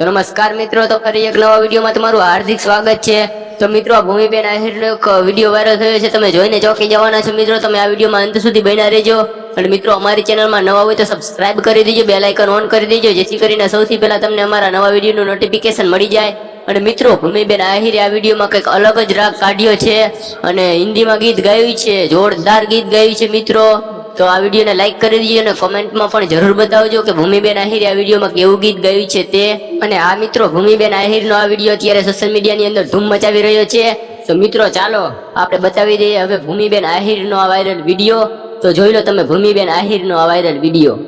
તો નમસ્કાર મિત્રો, તો ફરી એક નવા વિડીયોમાં તમારું હાર્દિક સ્વાગત છે। તો મિત્રો, આ ભૂમિબેન આહિરનો એક વિડીયો વાયરલ થયો છે, તમે જોઈને ચોંકી જવાના છો। મિત્રો, તમે આ વિડીયોમાં અંત સુધી બન્યા રહેજો અને મિત્રો, અમારી ચેનલમાં નવા હોય તો સબસ્ક્રાઇબ કરી દેજો, બેલ આઇકન ઓન કરી દેજો, જેથી કરીને સૌથી પહેલા તમને અમારા નવા વિડીયોનું નોટિફિકેશન મળી જાય। અને મિત્રો, ભૂમિબેન આહિરે આ વિડીયોમાં કંઈક અલગ જ રાગ કાઢ્યો છે અને હિન્દીમાં ગીત ગાયું છે, જોરદાર ગીત ગાયું છે મિત્રો। તો આ વિડીયોને લાઈક કરી દીજો અને કોમેન્ટમાં પણ જરૂર બતાવજો કે ભૂમિબેન આહિરે આ વિડીયોમાં કેવું ગીત ગાયું છે તે। અને આ મિત્રો, ભૂમિબેન આહિરનો આ વિડીયો અત્યારે સોશિયલ મીડિયાની અંદર ધૂમ મચાવી રહ્યો છે। તો મિત્રો, ચાલો આપણે બતાવી દઈએ હવે ભૂમિબેન આહિરનો આ વાયરલ વિડીયો। તો જોઈ લો તમે ભૂમિબેન આહિરનો આ વાયરલ વિડીયો।